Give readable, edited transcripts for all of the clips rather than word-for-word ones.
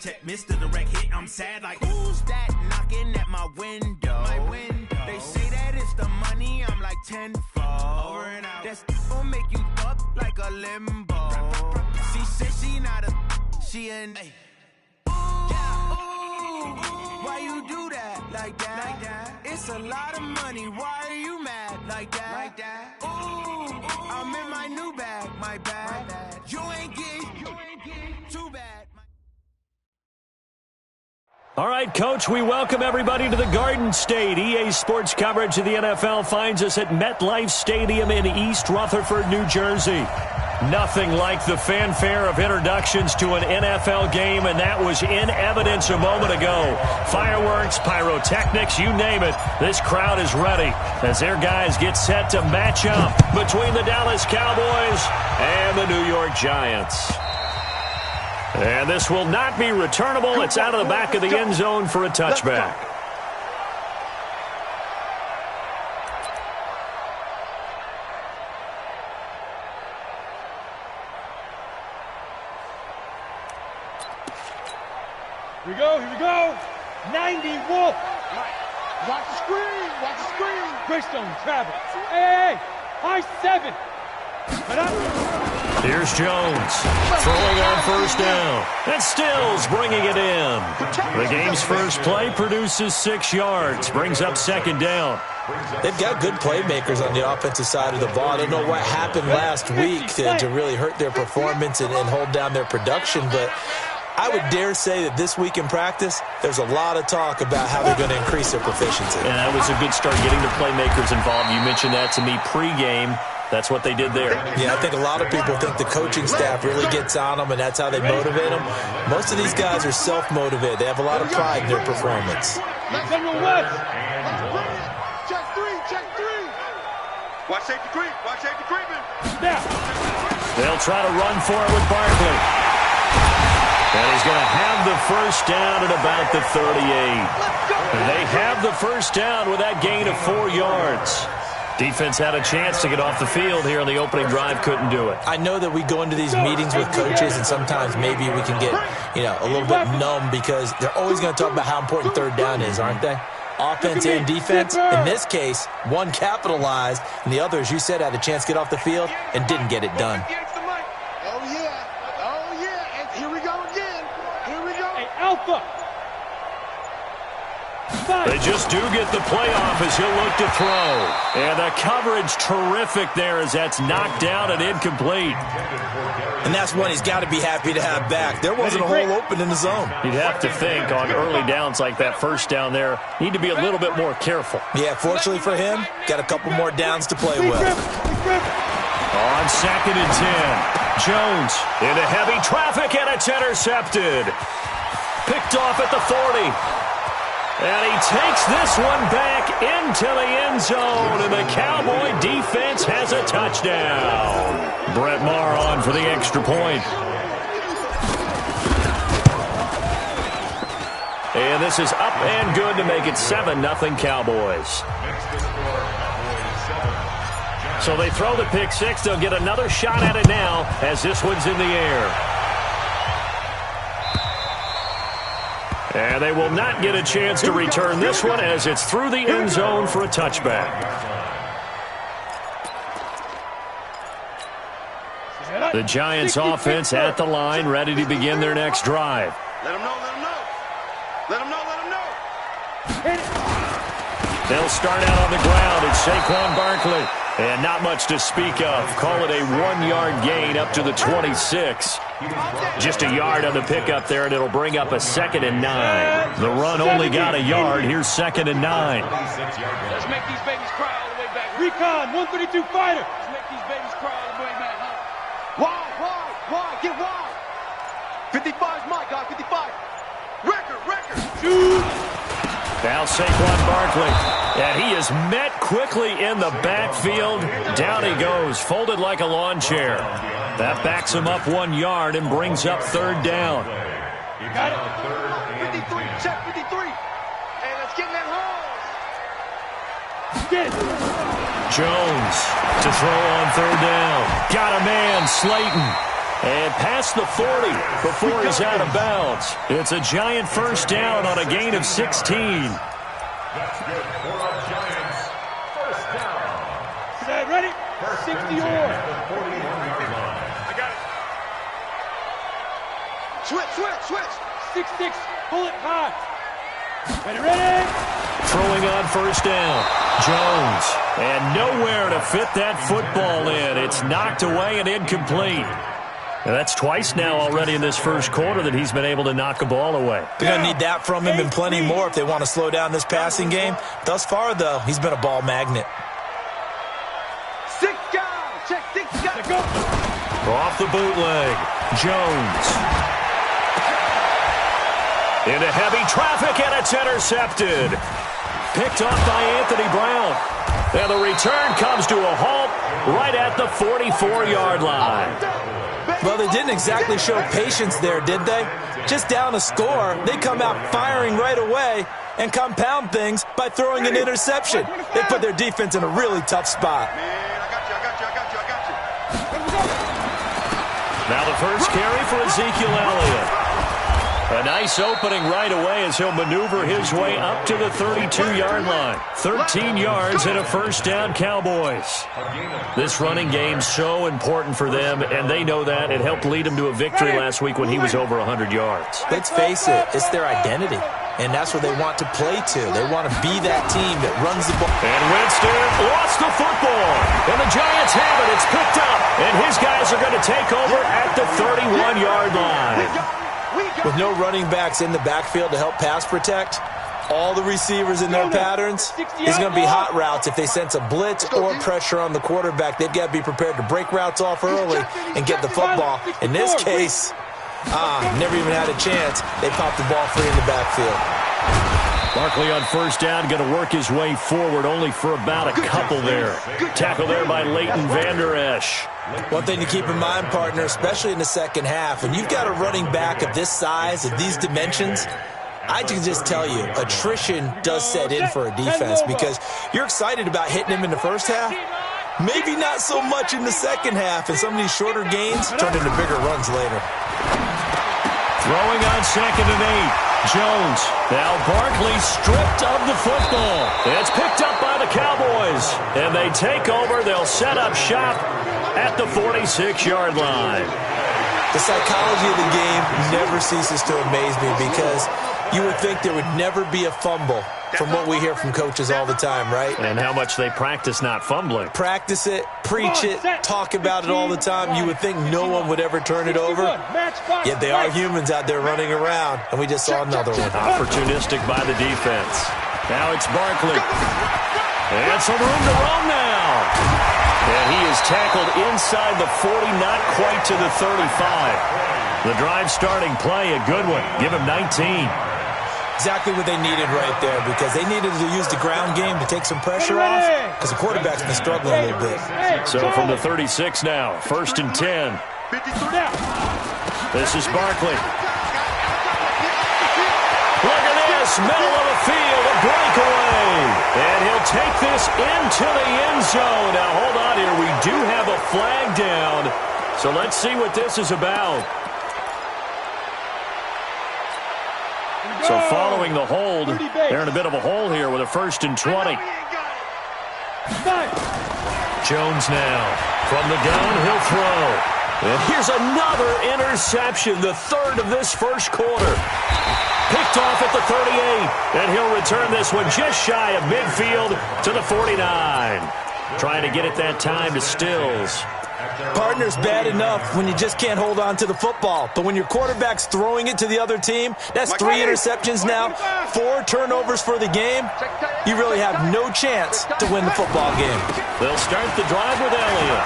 check, Mr. Direct Hit. I'm sad like, who's that knocking at my window? They say that it's the money, I'm like tenfold. Over and out. That's gon' make you up like a limbo. She said she not a, she an. Why you do that like that? It's a lot of money. Why are you mad like that? Ooh, I'm in my new bag, my bag. You ain't getting too bad. All right, Coach, we welcome everybody to the Garden State. EA Sports coverage of the NFL finds us at MetLife Stadium in East Rutherford, New Jersey. Nothing like the fanfare of introductions to an NFL game, and that was in evidence a moment ago. Fireworks, pyrotechnics, you name it. This crowd is ready as their guys get set to match up between the Dallas Cowboys and the New York Giants. And this will not be returnable. It's out of the back of the end zone for a touchback. Here we go. 90 Wolf. Watch the screen. Greystone, travel. Hey, high 7. Here's Jones throwing on first down. And Stills bringing it in. The game's first play produces 6 yards, brings up second down. They've got good playmakers on the offensive side of the ball. I don't know what happened last week to really hurt their performance and hold down their production, but I would dare say that this week in practice, there's a lot of talk about how they're going to increase their proficiency. And that was a good start, getting the playmakers involved. You mentioned that to me pregame. That's what they did there. Yeah, I think a lot of people think the coaching staff really gets on them, and that's how they motivate them. Most of these guys are self-motivated. They have a lot of pride in their performance. Check 3. Watch safety creeping. They'll try to run for it with Barkley. And he's going to have the first down at about the 38. They have the first down with that gain of 4 yards. Defense had a chance to get off the field here on the opening drive, couldn't do it. I know that we go into these meetings with coaches, and sometimes maybe we can get, a little bit numb because they're always going to talk about how important third down is, aren't they? Offense and defense. In this case, one capitalized, and the other, as you said, had a chance to get off the field and didn't get it done. Oh, yeah. And here we go again. Hey, Alpha. They just do get the playoff as he'll look to throw. And the coverage terrific there as that's knocked down and incomplete. And that's one he's got to be happy to have back. There wasn't a hole open in the zone. You'd have to think on early downs like that first down there, need to be a little bit more careful. Yeah, fortunately for him, got a couple more downs to play with. On 2nd and 10, Jones into heavy traffic, and it's intercepted. Picked off at the 40. And he takes this one back into the end zone, and the Cowboy defense has a touchdown. Brett Maher on for the extra point. And this is up and good to make it 7-0 Cowboys. So they throw the pick six. They'll get another shot at it now as this one's in the air. And they will not get a chance to return this one as it's through the end zone for a touchback. The Giants offense at the line, ready to begin their next drive. Let him know. They'll start out on the ground. It's Saquon Barkley. And not much to speak of. Call it a 1-yard gain up to the 26. Just a yard on the pickup there, and it'll bring up a 2nd and 9. The run only got a yard. Here's 2nd and 9. Let's make these babies cry all the way back. Recon, 132 fighter. Let's make these babies cry all the way back. Wide. Get wide. 55's my guy, 55. Record. Shoot. Now Saquon Barkley. And he is met quickly in the backfield. Down he goes, folded like a lawn chair. That backs him up 1 yard and brings up 3rd down. You got it. 53, check 53. And let's get in that hole. Get it. Jones to throw on 3rd down. Got a man, Slayton. And past the 40 before he's out of bounds. It's a giant first down on a gain of 16. That's good for our Giants. First down. Okay, ready? 60 or. I got it. Switch. 6-6. Pull it high. Ready? Throwing on first down. Jones. And nowhere to fit that football in. It's knocked away and incomplete. And that's twice now already in this first quarter that he's been able to knock a ball away. They're going to need that from him and plenty more if they want to slow down this passing game. Thus far, though, he's been a ball magnet. 6 guys. Check 6 guys. Go. Off the bootleg. Jones. Into heavy traffic, and it's intercepted. Picked off by Anthony Brown. And the return comes to a halt right at the 44-yard line. Well, they didn't exactly show patience there, did they? Just down a score, they come out firing right away and compound things by throwing an interception. They put their defense in a really tough spot. I got you. Now the first carry for Ezekiel Elliott. A nice opening right away as he'll maneuver his way up to the 32-yard line. 13 yards and a first down, Cowboys. This running game's so important for them, and they know that. It helped lead them to a victory last week when he was over 100 yards. Let's face it, it's their identity, and that's what they want to play to. They want to be that team that runs the ball. And Winston lost the football, and the Giants have it. It's picked up, and his guys are going to take over at the 31-yard line. With no running backs in the backfield to help pass protect, all the receivers in their patterns, it's going to be hot routes. If they sense a blitz or pressure on the quarterback, they've got to be prepared to break routes off early and get the football. In this case, never even had a chance. They popped the ball free in the backfield. Barkley on first down, going to work his way forward only for about a couple there. Tackle there by Leighton Vander Esch. One thing to keep in mind, partner, especially in the second half, when you've got a running back of this size, of these dimensions, I can just tell you, attrition does set in for a defense because you're excited about hitting him in the first half. Maybe not so much in the second half, and some of these shorter gains turn into bigger runs later. Throwing on 2nd and 8. Jones. Now Barkley stripped of the football. It's picked up by the Cowboys. And they take over. They'll set up shop at the 46-yard line. The psychology of the game never ceases to amaze me because you would think there would never be a fumble from what we hear from coaches all the time, right? And how much they practice not fumbling. Practice it, preach it, talk about it all the time. You would think no one would ever turn it over. Yet they are humans out there running around, and we just saw another one. Opportunistic by the defense. Now it's Barkley. And some room to roam now. And he is tackled inside the 40, not quite to the 35. The drive starting play, a good one. Give him 19. Exactly what they needed right there because they needed to use the ground game to take some pressure off because the quarterback's been struggling a little bit. So from the 36 now, 1st and 10. This is Barkley. Look at this, middle of the field, a breakaway. And he'll take this into the end zone. Now hold on here, we do have a flag down. So let's see what this is about. So following the hold, they're in a bit of a hole here with a 1st and 20. Jones now from the gun, he'll throw. And here's another interception, the 3rd of this first quarter. Picked off at the 38, and he'll return this one just shy of midfield to the 49. Trying to get it that time to Stills. Partner's bad enough when you just can't hold on to the football. But when your quarterback's throwing it to the other team, that's 3 interceptions now, 4 turnovers for the game. You really have no chance to win the football game. They'll start the drive with Elliott.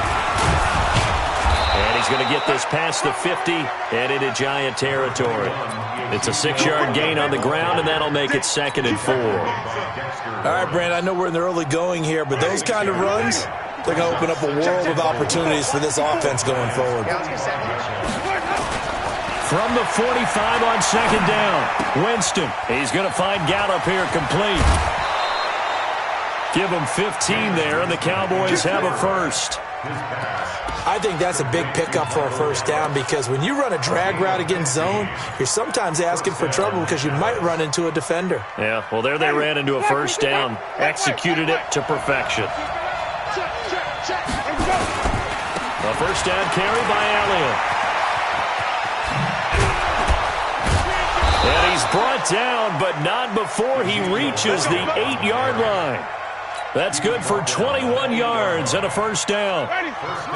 And he's going to get this past the 50 and into Giant territory. It's a 6-yard gain on the ground, and that'll make it 2nd and 4. All right, Brand, I know we're in the early going here, but those kind of runs, they're going to open up a world of opportunities for this offense going forward. From the 45 on 2nd down, Winston. He's going to find Gallup here complete. Give him 15 there, and the Cowboys have a first. I think that's a big pickup for a first down because when you run a drag route against zone, you're sometimes asking for trouble because you might run into a defender. Yeah, well, there they ran into a first down. Executed it to perfection. A first down carry by Elliott. And he's brought down, but not before he reaches the 8-yard line. That's good for 21 yards and a first down.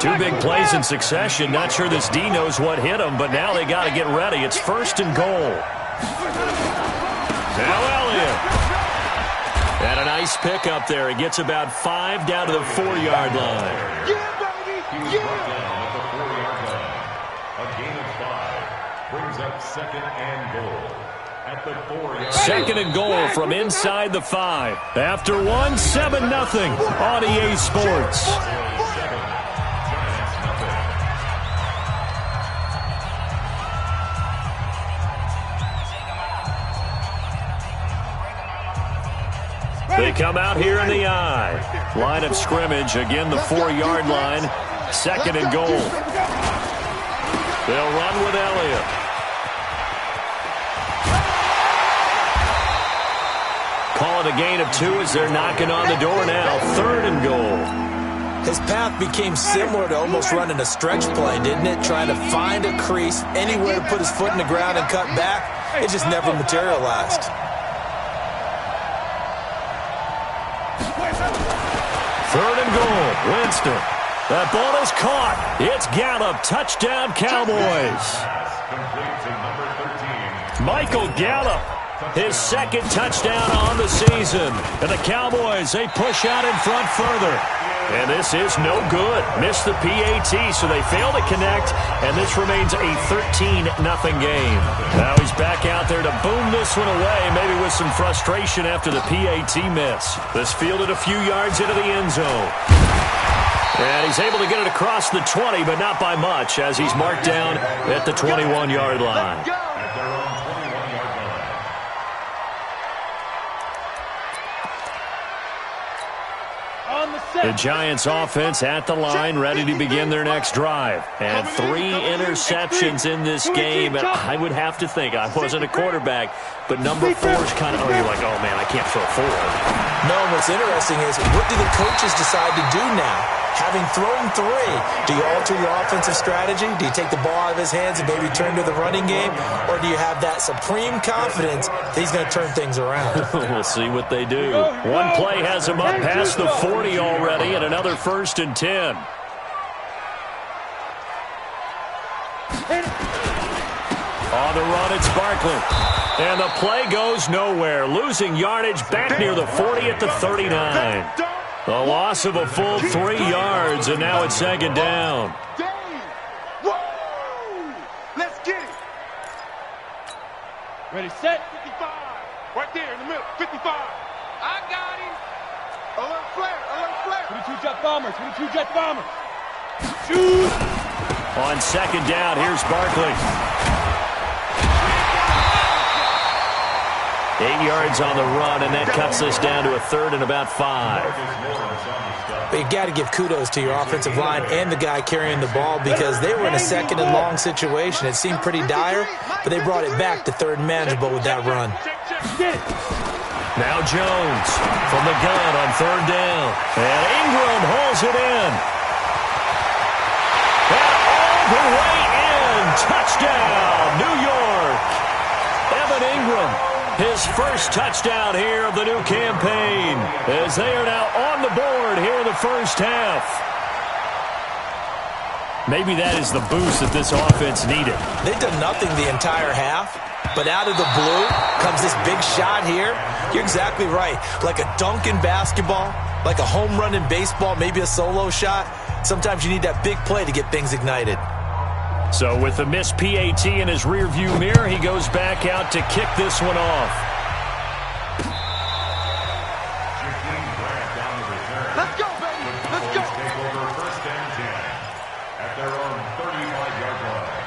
2 big plays in succession. Not sure this D knows what hit him, but now they got to get ready. It's first and goal. Now Elliott. And a nice pickup there. He gets about 5 down to the 4-yard line. Yeah, baby! Yeah! A gain of 5 brings up second and goal. At the 4-yard. Second and goal from inside the 5. After 1, 7-0 on EA Sports. They come out here in the I. Line of scrimmage, again the 4-yard line. Second and goal. They'll run with Elliott. Call it a gain of 2 as they're knocking on the door now. Third and goal. His path became similar to almost running a stretch play, didn't it? Trying to find a crease, anywhere to put his foot in the ground and cut back. It just never materialized. Third and goal. Winston. That ball is caught. It's Gallup. Touchdown, Cowboys. Michael Gallup. His second touchdown on the season. And the Cowboys, they push out in front further. And this is no good. Missed the PAT, so they fail to connect. And this remains a 13-0 game. Now he's back out there to boom this one away, maybe with some frustration after the PAT miss. This fielded a few yards into the end zone. And he's able to get it across the 20, but not by much, as he's marked down at the 21-yard line. The Giants offense at the line, ready to begin their next drive. And 3 interceptions in this game. And I would have to think, I wasn't a quarterback, but number 4 is kind of, you're like, oh man, I can't throw 4. No, what's interesting is, what do the coaches decide to do now? Having thrown 3, do you alter your offensive strategy? Do you take the ball out of his hands and maybe turn to the running game? Or do you have that supreme confidence that he's going to turn things around? We'll see what they do. One play has him up past the 40 already, and another 1st and 10. On the run, it's Barkley. And the play goes nowhere. Losing yardage back near the 40 at the 39. A loss of a full 3 yards, and now it's second down. Whoa! Let's get it. Ready, set. 55. Right there in the middle. 55. I got him. A little flare. 22 jet bombers. 22 jet bombers. Shoot. On second down, here's Barkley. 8 yards on the run, and that cuts us down to a 3rd and about 5. But you got to give kudos to your offensive line and the guy carrying the ball because they were in a 2nd and long situation. It seemed pretty dire, but they brought it back to 3rd and manageable with that run. Now Jones from the gun on 3rd down. And Ingram hauls it in. And all the way in. Touchdown, New York. Evan Ingram. His first touchdown here of the new campaign, as they are now on the board here in the first half. Maybe that is the boost that this offense needed. They've done nothing the entire half, but out of the blue comes this big shot here. You're exactly right. Like a dunk in basketball, like a home run in baseball, maybe a solo shot. Sometimes you need that big play to get things ignited. So with the missed PAT in his rearview mirror, he goes back out to kick this one off. Let's go, baby. Let's go. Take over 1st and 10 at their own 35-yard line.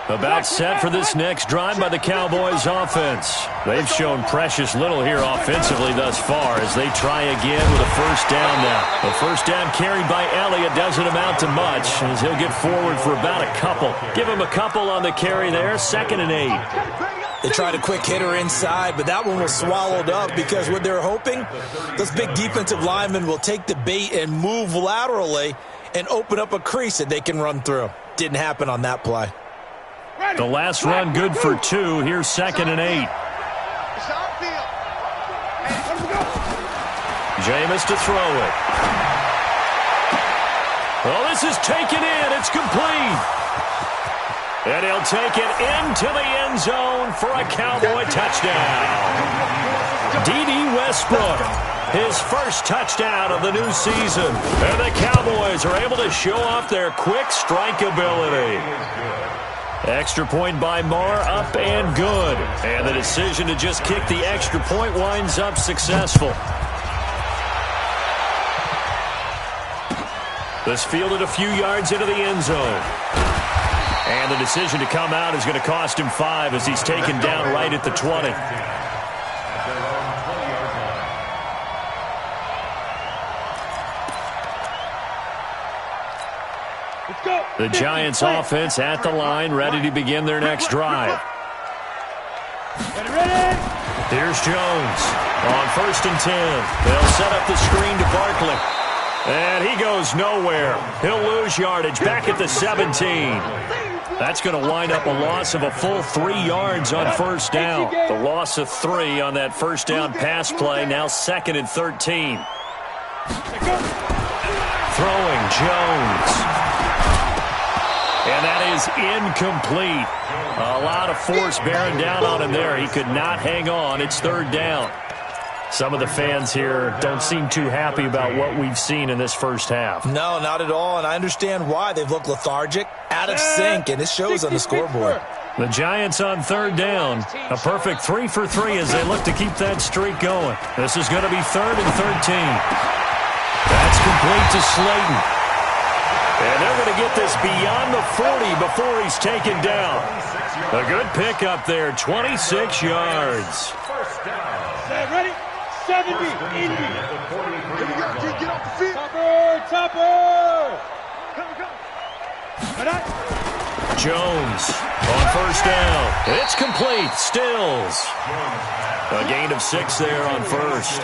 About set for this next drive by the Cowboys offense. They've shown precious little here offensively thus far as they try again with a first down now. The first down carried by Elliott doesn't amount to much as he'll get forward for about a couple. Give him a couple on the carry there, 2nd and 8. They tried a quick hitter inside, but that one was swallowed up because what they're hoping, those big defensive linemen will take the bait and move laterally and open up a crease that they can run through. Didn't happen on that play. The last run good for 2. Here's 2nd and 8. Jameis to throw it. Well, this is taken in. It's complete. And he'll take it into the end zone for a Cowboy touchdown. D.D. Westbrook, his first touchdown of the new season. And the Cowboys are able to show off their quick strike ability. Extra point by Marr, up and good. And the decision to just kick the extra point winds up successful. This fielded a few yards into the end zone. And the decision to come out is going to cost him 5 as he's taken down right at the 20. The Giants offense at the line, ready to begin their next drive. Here's Jones on 1st and 10. They'll set up the screen to Barkley. And he goes nowhere. He'll lose yardage back at the 17. That's going to wind up a loss of a full 3 yards on first down. The loss of 3 on that first down pass play, now 2nd and 13. Throwing Jones. And that is incomplete. A lot of force bearing down on him there. He could not hang on. It's 3rd down. Some of the fans here don't seem too happy about what we've seen in this first half. No, not at all, and I understand why. They've looked lethargic, out of sync, and it shows on the scoreboard. The Giants on 3rd down. A perfect 3 for 3 as they look to keep that streak going. This is going to be 3rd and 13. That's complete to Slayton. And they're going to get this beyond the 40 before he's taken down. A good pickup there, 26 yards. Ready? 70, 80. Here we go, get off the field. Topper. Jones on first down. It's complete. Stills. A gain of 6 there on first.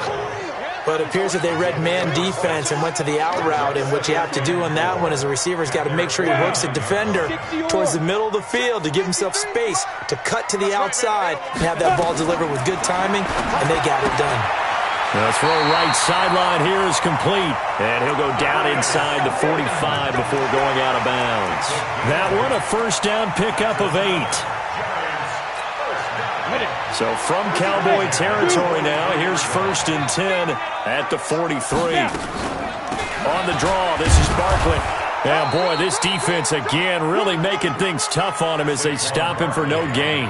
But it appears that they read man defense and went to the out route, and what you have to do on that one is the receiver's got to make sure he works the defender towards the middle of the field to give himself space to cut to the outside and have that ball delivered with good timing, and they got it done. The throw right sideline here is complete, and he'll go down inside the 45 before going out of bounds. That one a first down pickup of 8. So from Cowboy territory now, here's 1st and 10 at the 43. On the draw, this is Barkley. Yeah, boy, this defense again really making things tough on him as they stop him for no gain.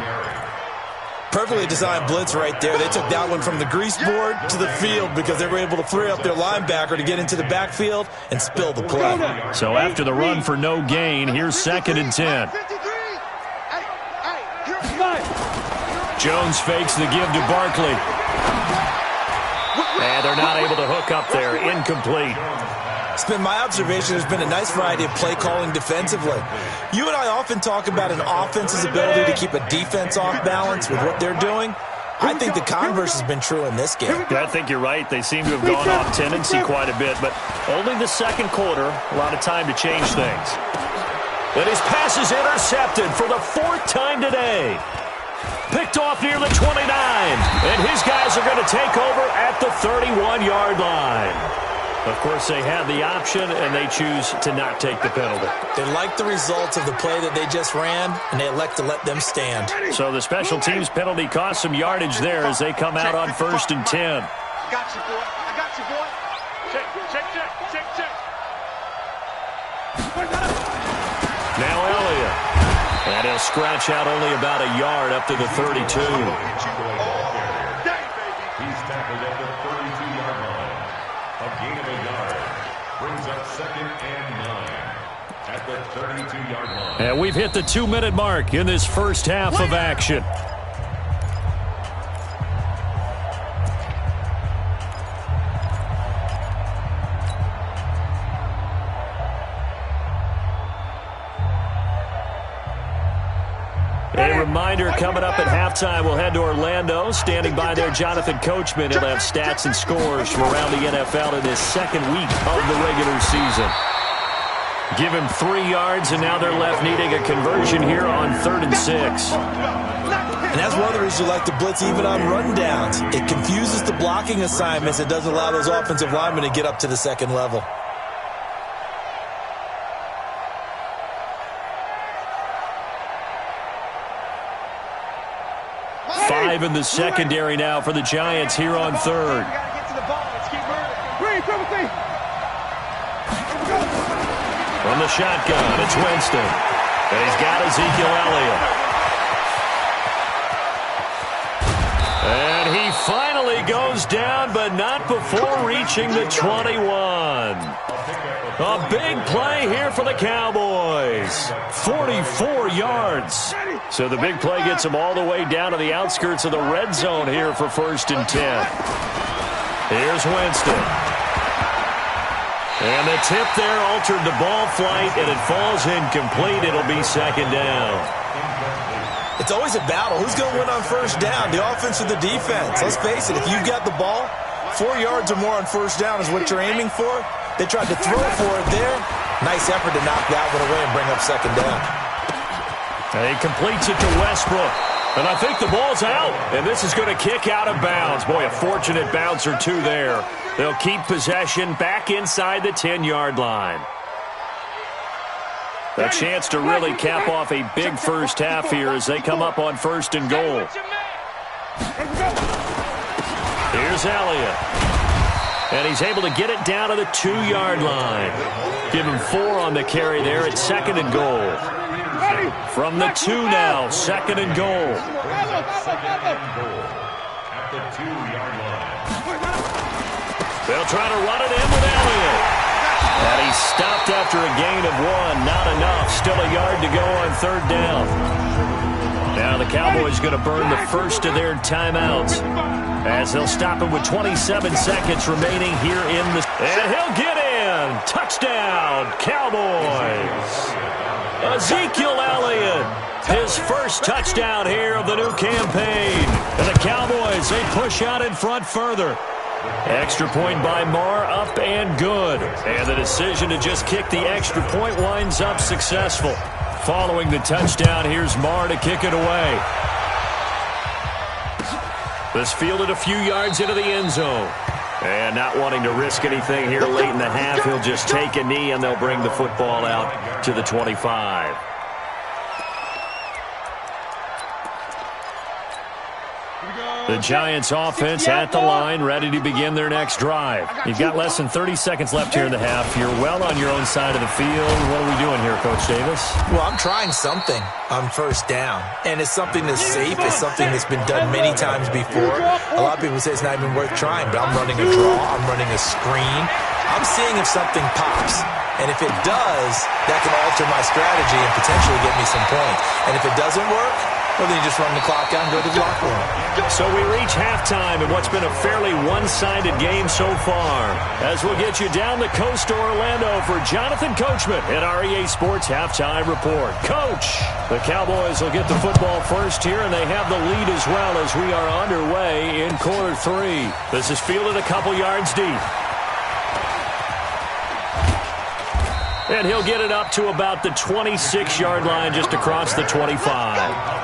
Perfectly designed blitz right there. They took that one from the grease board to the field because they were able to free up their linebacker to get into the backfield and spill the play. So after the run for no gain, here's 2nd and 10. Jones fakes the give to Barkley. And they're not able to hook up there. Incomplete. It's been my observation there's been a nice variety of play calling defensively. You and I often talk about an offense's ability to keep a defense off balance with what they're doing. I think the converse has been true in this game. Yeah, I think you're right. They seem to have gone off tendency quite a bit, but only the second quarter, a lot of time to change things. And his pass is intercepted for the 4th time today. Picked off near the 29, and his guys are going to take over at the 31-yard line. Of course, they had the option, and they choose to not take the penalty. They like the results of the play that they just ran, and they elect to let them stand. So the special teams penalty cost some yardage there as they come out on 1st and 10. I got you, boy. I got you, boy. Check. Now Elliott. And he'll scratch out only about a yard up to the 32. He's tackled at the 32-yard line. A gain of a yard brings up 2nd and 9. at the 32-yard line. And we've hit the 2-minute mark in this first half of action. A reminder coming up at halftime, we'll head to Orlando. Standing by there, Jonathan Coachman. He'll have stats and scores from around the NFL in this second week of the regular season. Give him 3 yards, and now they're left needing a conversion here on 3rd and 6. And that's one of the reasons you like to blitz even on rundowns. It confuses the blocking assignments. It doesn't allow those offensive linemen to get up to the second level. Five in the secondary now for the Giants here on 3rd. From the shotgun, it's Winston. And he's got Ezekiel Elliott. And he finally goes down, but not before reaching the 21. A big play here for the Cowboys. 44 yards. So the big play gets him all the way down to the outskirts of the red zone here for 1st and 10. Here's Winston. And the tip there altered the ball flight, and it falls incomplete. It'll be 2nd down. It's always a battle. Who's going to win on 1st down, the offense or the defense? Let's face it, if you've got the ball, 4 yards or more on 1st down is what you're aiming for. They tried to throw for it there. Nice effort to knock that one away and bring up 2nd down. And he completes it to Westbrook. And I think the ball's out. And this is going to kick out of bounds. Boy, a fortunate bounce or two there. They'll keep possession back inside the 10-yard line. A chance to really cap off a big first half here as they come up on 1st and goal. Here's Elliott. And he's able to get it down to the 2-yard line. Give him 4 on the carry there at 2nd and goal. From the 2 now, 2nd and goal. At the 2-yard line. They'll try to run it in with Elliott. And he's stopped after a gain of 1. Not enough. Still a yard to go on 3rd down. Now the Cowboys going to burn the first of their timeouts as they'll stop him with 27 seconds remaining here in the... And he'll get in. Touchdown, Cowboys. Ezekiel Elliott, his first touchdown here of the new campaign. And the Cowboys, they push out in front further. Extra point by Marr, up and good. And the decision to just kick the extra point winds up successful. Following the touchdown, here's Marr to kick it away. This fielded a few yards into the end zone. And not wanting to risk anything here late in the half, he'll just take a knee and they'll bring the football out to the 25. The Giants offense at the line, ready to begin their next drive. You've got less than 30 seconds left here in the half. You're well on your own side of the field. What are we doing here, Coach Davis? Well, I'm trying something on 1st down, and it's something that's safe. It's something that's been done many times before. A lot of people say it's not even worth trying, but I'm running a draw. I'm running a screen. I'm seeing if something pops. And if it does, that can alter my strategy and potentially get me some points. And if it doesn't work, well, then you just run the clock out and go to the locker room. So we reach halftime in what's been a fairly one-sided game so far. As we'll get you down the coast to Orlando for Jonathan Coachman at our EA Sports Halftime Report. Coach, the Cowboys will get the football first here, and they have the lead as well as we are underway in quarter 3. This is fielded a couple yards deep. And he'll get it up to about the 26-yard line just across the 25.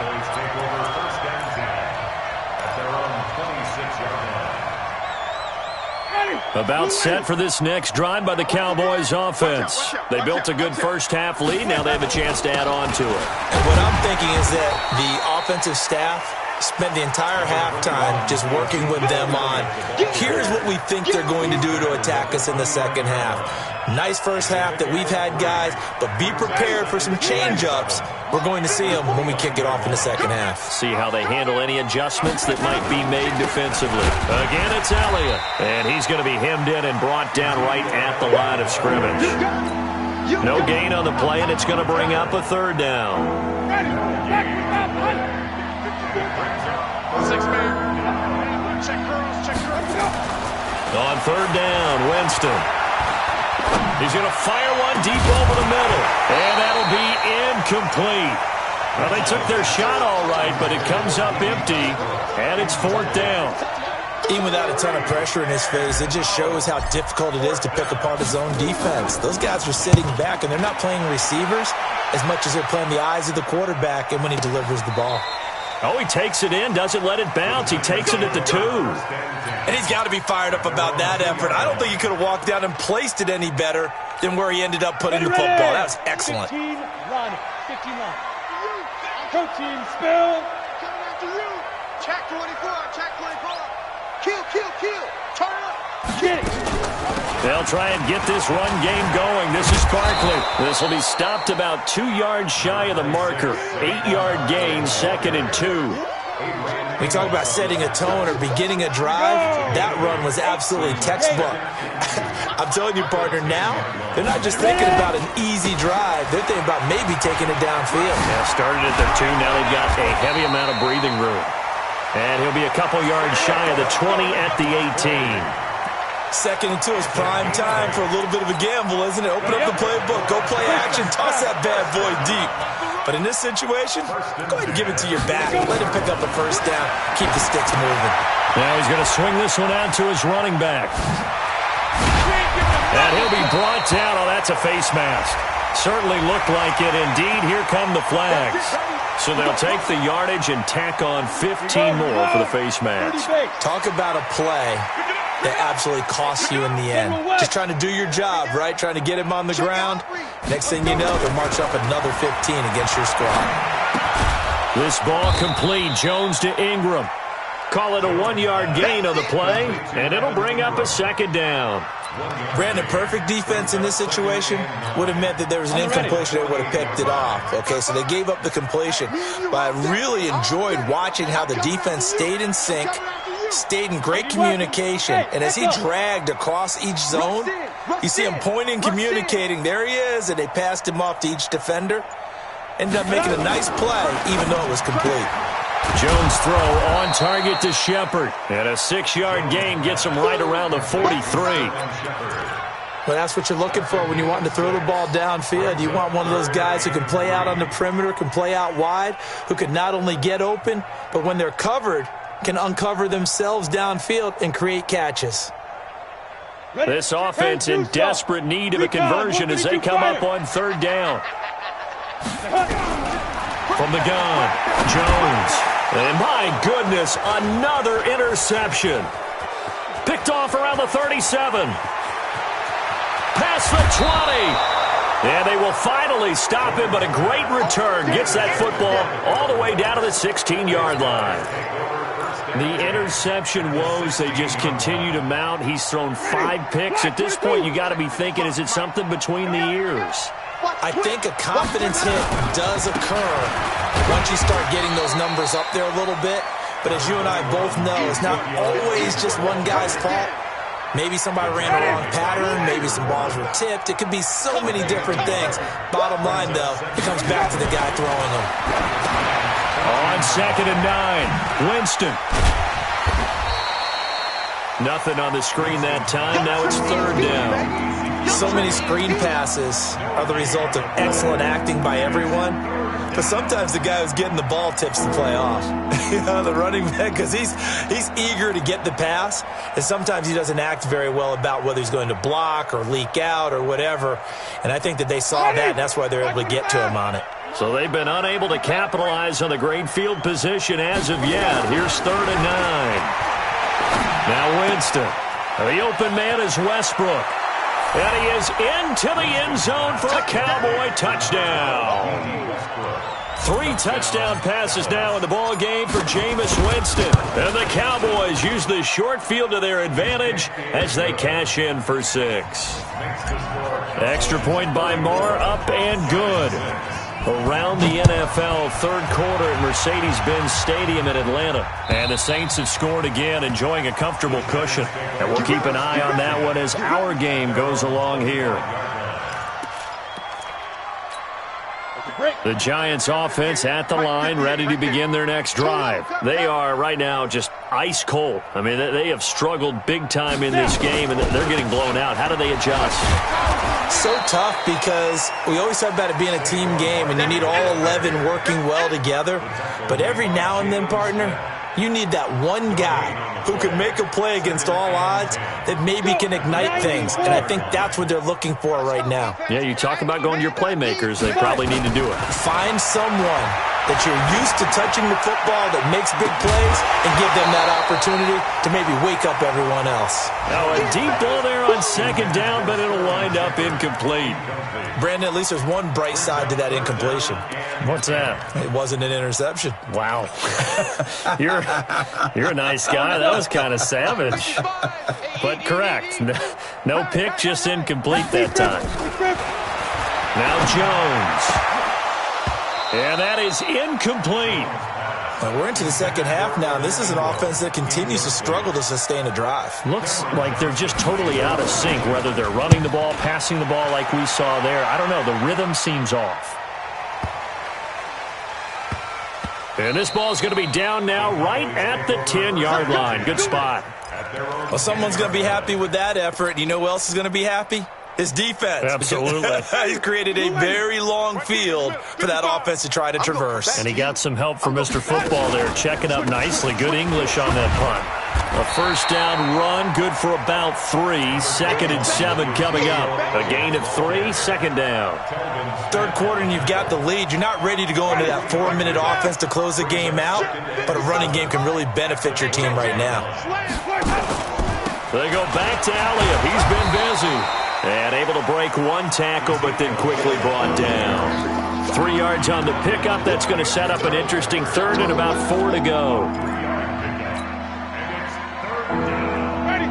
About set for this next drive by the Cowboys offense. They built a good first half lead. Now they have a chance to add on to it. And what I'm thinking is that the offensive staff spent the entire halftime just working with them on, here's what we think they're going to do to attack us in the second half. Nice first half that we've had, guys, but be prepared for some change-ups. We're going to see them when we kick it off in the second half. See how they handle any adjustments that might be made defensively. Again, it's Elliott, and he's going to be hemmed in and brought down right at the line of scrimmage. No gain on the play, and it's going to bring up a third down. 6 man. Check girls, check girls. On third down, Winston. He's going to fire one deep over the middle, and that'll be incomplete. Well, they took their shot all right, but it comes up empty, and it's fourth down. Even without a ton of pressure in his face, it just shows how difficult it is to pick apart his own defense. Those guys are sitting back, and they're not playing receivers as much as they're playing the eyes of the quarterback and when he delivers the ball. Oh, he takes it in, doesn't let it bounce. He takes it at the 2. And he's got to be fired up about that effort. I don't think he could have walked down and placed it any better than where he ended up putting the football. That was excellent. 15 line. 15 line. Go team, spill. Coming after you. Check 24, check 24. Kill, kill, kill. Turn up. Get it. They'll try and get this run game going. This is Barkley. This will be stopped about 2 yards shy of the marker. 8-yard gain, 2nd and 2. We talk about setting a tone or beginning a drive. That run was absolutely textbook. I'm telling you, partner, now they're not just thinking about an easy drive. They're thinking about maybe taking it downfield. Yeah, started at the 2. Now they've got a heavy amount of breathing room. And he'll be a couple yards shy of the 20 at the 18. 2nd and 2 is prime time for a little bit of a gamble, isn't it? Open up the playbook, go play action, toss that bad boy deep. But in this situation, go ahead and give it to your back. Let him pick up a first down. Keep the sticks moving. Now he's going to swing this one out to his running back. And he'll be brought down. Oh, that's a face mask. Certainly looked like it. Indeed, here come the flags. So they'll take the yardage and tack on 15 more for the face mask. Talk about a play that absolutely costs you in the end. Just trying to do your job, right? Trying to get him on the ground. Next thing you know, they'll march up another 15 against your squad. This ball complete. Jones to Ingram. Call it a 1-yard gain on the play, and it'll bring up a 2nd down. Brandon, perfect defense in this situation would have meant that there was an incompletion. They would have picked it off. Okay, so they gave up the completion. But I really enjoyed watching how the defense stayed in sync, stayed in great communication, and as he dragged across each zone, you see him pointing, communicating. There he is, and they passed him off to each defender. Ended up making a nice play, even though it was complete. Jones throw on target to Shepard. And a 6-yard gain gets him right around the 43. Well, that's what you're looking for when you want to throw the ball downfield. You want one of those guys who can play out on the perimeter, can play out wide, who can not only get open, but when they're covered, can uncover themselves downfield and create catches. This offense in desperate need of a conversion as they come up on 3rd down. From the gun, Jones. And my goodness, another interception. Picked off around the 37. Past the 20. And they will finally stop him, but a great return. Gets that football all the way down to the 16-yard line. The interception woes, they just continue to mount. He's thrown 5 picks. At this point, you got to be thinking, is it something between the ears? I think a confidence hit does occur once you start getting those numbers up there a little bit. But as you and I both know, it's not always just one guy's fault. Maybe somebody ran a wrong pattern. Maybe some balls were tipped. It could be so many different things. Bottom line, though, it comes back to the guy throwing them. On 2nd and 9, Winston. Nothing on the screen that time. Now it's 3rd down. So many screen passes are the result of excellent acting by everyone. But sometimes the guy who's getting the ball tips the play off. You know, the running back, because he's eager to get the pass. And sometimes he doesn't act very well about whether he's going to block or leak out or whatever. And I think that they saw that, and that's why they're able to get to him on it. So they've been unable to capitalize on the great field position as of yet. Here's 3rd and 9. Now Winston. The open man is Westbrook. And he is into the end zone for a Cowboy touchdown. 3 touchdown passes now in the ball game for Jameis Winston. And the Cowboys use the short field to their advantage as they cash in for 6. Extra point by Marr, up and good. Around the NFL, 3rd quarter at Mercedes-Benz Stadium in Atlanta. And the Saints have scored again, enjoying a comfortable cushion. And we'll keep an eye on that one as our game goes along here. The Giants offense at the line, ready to begin their next drive. They are right now just ice cold. I mean, they have struggled big time in this game, and they're getting blown out. How do they adjust? So tough because we always talk about it being a team game, and you need all 11 working well together. But every now and then, partner, you need that one guy who can make a play against all odds that maybe can ignite things. And I think that's what they're looking for right now. Yeah, you talk about going to your playmakers. They probably need to do it. Find someone that you're used to touching the football that makes big plays and give them that opportunity to maybe wake up everyone else. Now a deep ball there on second down, but it'll wind up incomplete. Brandon, at least there's one bright side to that incompletion. What's that? It wasn't an interception. Wow. You're a nice guy. That was kind of savage. But correct. No pick, just incomplete that time. Now Jones. And that is incomplete. Now we're into the second half now. This is an offense that continues to struggle to sustain a drive. Looks like they're just totally out of sync, whether they're running the ball, passing the ball like we saw there. I don't know. The rhythm seems off. And this ball is going to be down now right at the 10-yard line. Good spot. Well, someone's going to be happy with that effort. You know who else is going to be happy? His defense. Absolutely. He's created a very long field for that offense to try to traverse. And he got some help from Mr. Football there, checking up nicely. Good English on that punt. A first down run, good for about 3. 2nd and 7 coming up. A gain of 3, second down. Third quarter and you've got the lead. You're not ready to go into that 4-minute offense to close the game out, but a running game can really benefit your team right now. They go back to Elliott. He's been busy. And able to break one tackle, but then quickly brought down. 3 yards on the pickup. That's going to set up an interesting third and about 4 to go. Ready,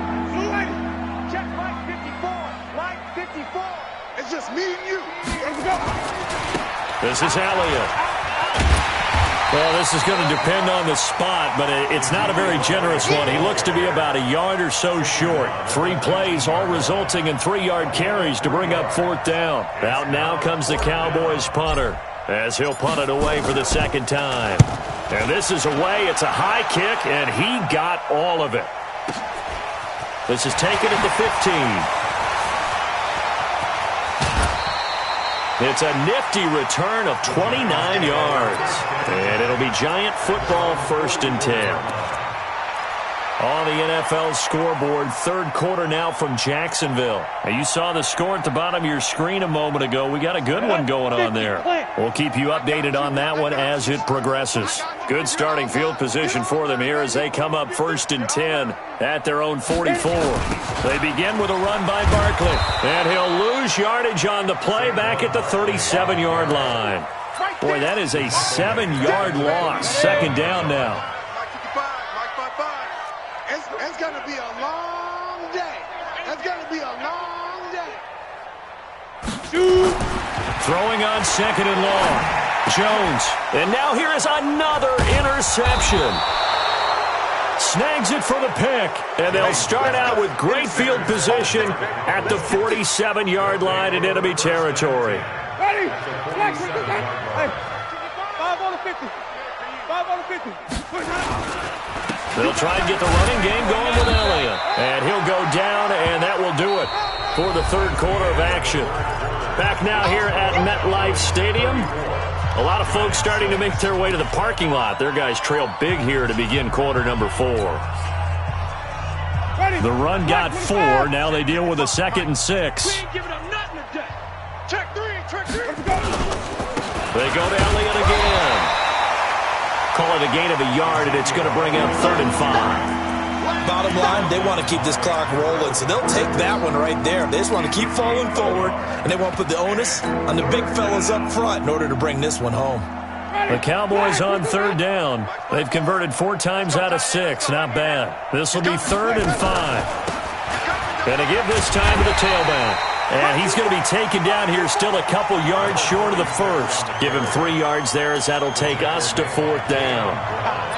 check line 54. Line 54. It's just me and you. Let's go. This is Elliott. Well, this is going to depend on the spot, but it's not a very generous one. He looks to be about a yard or so short. 3 plays, all resulting in 3-yard carries to bring up 4th down. Out now comes the Cowboys punter as he'll punt it away for the second time. And this is away. It's a high kick, and he got all of it. This is taken at the 15. It's a nifty return of 29 yards. And it'll be Giant football, 1st and 10. On the NFL scoreboard, third quarter now from Jacksonville. Now, you saw the score at the bottom of your screen a moment ago. We got a good one going on there. We'll keep you updated on that one as it progresses. Good starting field position for them here as they come up 1st and 10 at their own 44. They begin with a run by Barkley, and he'll lose yardage on the play back at the 37-yard line. Boy, that is a 7-yard loss. Second down now. It's going to be a long day. It's going to be a long day. Throwing on 2nd and long. Jones. And now here is another interception. Snags it for the pick. And they'll start out with great field position at the 47-yard line in enemy territory. Ready? Flex. Hey. 5 on the 50. 5 on the 50. They'll try and get the running game going with Elliott. And he'll go down, and that will do it for the third quarter of action. Back now here at MetLife Stadium. A lot of folks starting to make their way to the parking lot. Their guys trail big here to begin quarter number 4. The run got 4. Now they deal with a 2nd and 6. We ain't giving up nothing today. Check 3. Let's go. They go to Elliott again. Call it a gain of a yard, and it's going to bring up 3rd and 5. Bottom line, they want to keep this clock rolling, so they'll take that one right there. They just want to keep falling forward, and they want to put the onus on the big fellas up front in order to bring this one home. The Cowboys on 3rd down. They've converted 4 times out of 6. Not bad. This will be 3rd and 5. Going to give this time to the tailback. And he's going to be taken down here still a couple yards short of the first. Give him 3 yards there as that'll take us to 4th down.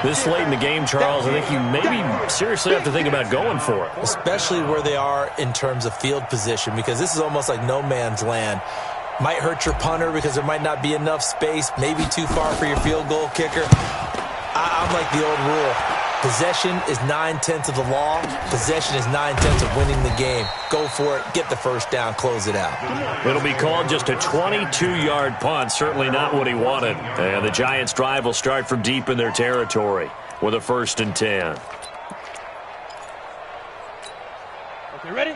This late in the game, Charles, I think you maybe seriously have to think about going for it. Especially where they are in terms of field position, because this is almost like no man's land. Might hurt your punter because there might not be enough space, maybe too far for your field goal kicker. I'm like the old rule. Possession is 9/10 of the law. Possession is 9/10 of winning the game. Go for it. Get the first down. Close it out. It'll be called just a 22-yard punt. Certainly not what he wanted. And the Giants' drive will start from deep in their territory with a 1st and 10.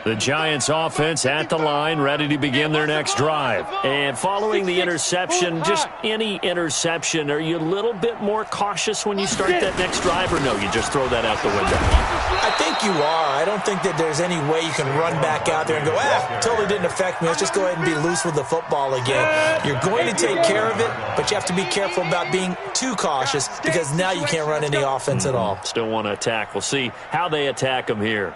The Giants offense at the line, ready to begin their next drive. And following the interception, just any interception, are you a little bit more cautious when you start that next drive, or no, you just throw that out the window? I think you are. I don't think that there's any way you can run back out there and go, totally didn't affect me. Let's just go ahead and be loose with the football again. You're going to take care of it, but you have to be careful about being too cautious because now you can't run any offense at all. Still want to attack. We'll see how they attack them here.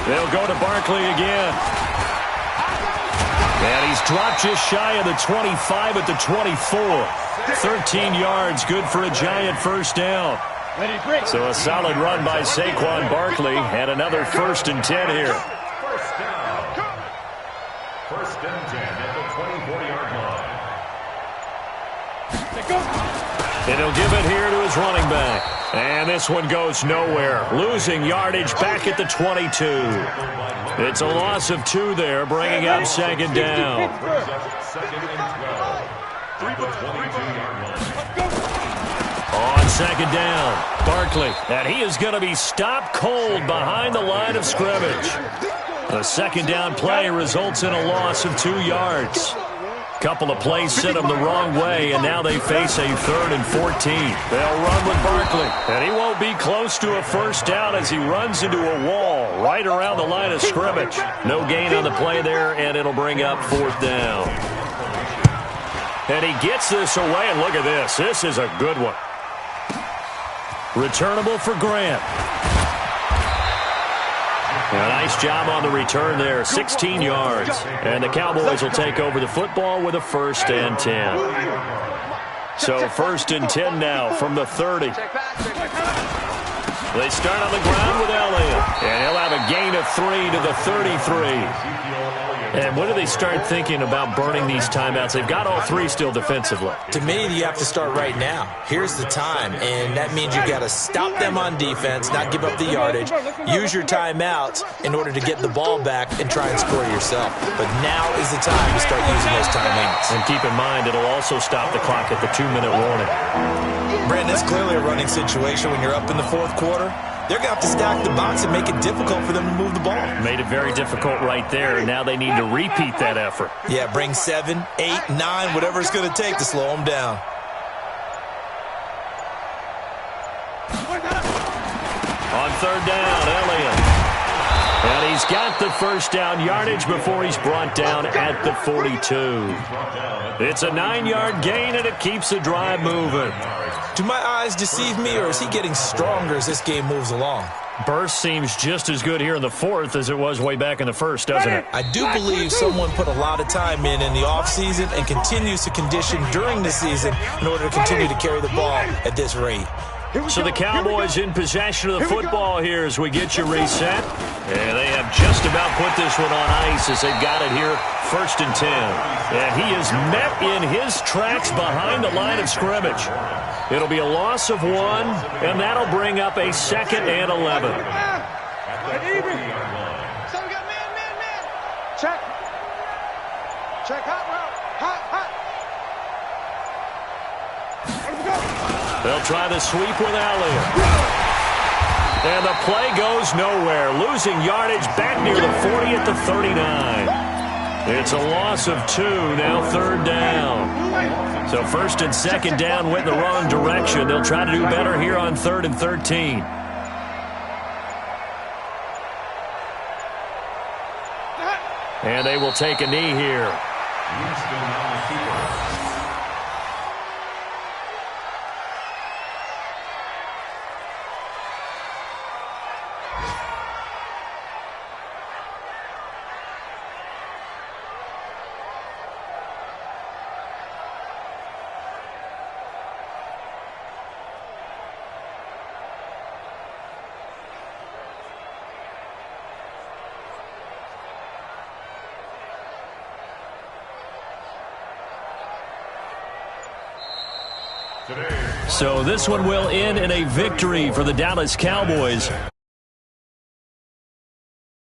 They'll go to Barkley again. And he's dropped just shy of the 25 at the 24. 13 yards, good for a Giant first down. So a solid run by Saquon Barkley and another 1st and 10 here. First down. 1st and 10 at the 24-yard line. And he'll give it here to his running back. And this one goes nowhere. Losing yardage back at the 22. It's a loss of 2 there, bringing up 2nd down. 2nd and 12. The 22-yard line. On 2nd down, Barkley. And he is going to be stopped cold behind the line of scrimmage. The 2nd down play results in a loss of 2 yards. Couple of plays sent them the wrong way, and now they face a 3rd and 14. They'll run with Barkley, and he won't be close to a 1st down as he runs into a wall right around the line of scrimmage. No gain on the play there, and it'll bring up 4th down. And he gets this away, and look at this. This is a good one. Returnable for Grant. A nice job on the return there, 16 yards. And the Cowboys will take over the football with a 1st and 10. So 1st and 10 now from the 30. They start on the ground with Elliott. And he'll have a gain of 3 to the 33. And when do they start thinking about burning these timeouts? They've got all 3 still defensively. To me, you have to start right now. Here's the time, and that means you've got to stop them on defense, not give up the yardage, use your timeouts in order to get the ball back and try and score yourself. But now is the time to start using those timeouts. And keep in mind, it'll also stop the clock at the 2-minute warning. Brandon, it's clearly a running situation when you're up in the 4th quarter. They're going to have to stack the box and make it difficult for them to move the ball. Made it very difficult right there, and now they need to repeat that effort. Yeah, bring 7, 8, 9, whatever it's going to take to slow them down. On 3rd down, Elliott. And he's got the 1st down yardage before he's brought down at the 42. It's a 9-yard gain, and it keeps the drive moving. Do my eyes deceive me, or is he getting stronger as this game moves along? Burst seems just as good here in the 4th as it was way back in the 1st, doesn't it? I do believe someone put a lot of time in the offseason and continues to condition during the season in order to continue to carry the ball at this rate. So the Cowboys in possession of the football here as we get you reset. And they have just about put this one on ice as they've got it here, 1st and 10. And he is met in his tracks behind the line of scrimmage. It'll be a loss of 1, and that'll bring up a 2nd and 11. So we got man. Check. Check, hot route. Hot. They'll try the sweep with Elliott. And the play goes nowhere. Losing yardage back near the 40 at the 39. It's a loss of 2, now 3rd down. So 1st and 2nd down went in the wrong direction. They'll try to do better here on 3rd and 13. And they will take a knee here. Today, So this one will end in a victory for the Dallas Cowboys.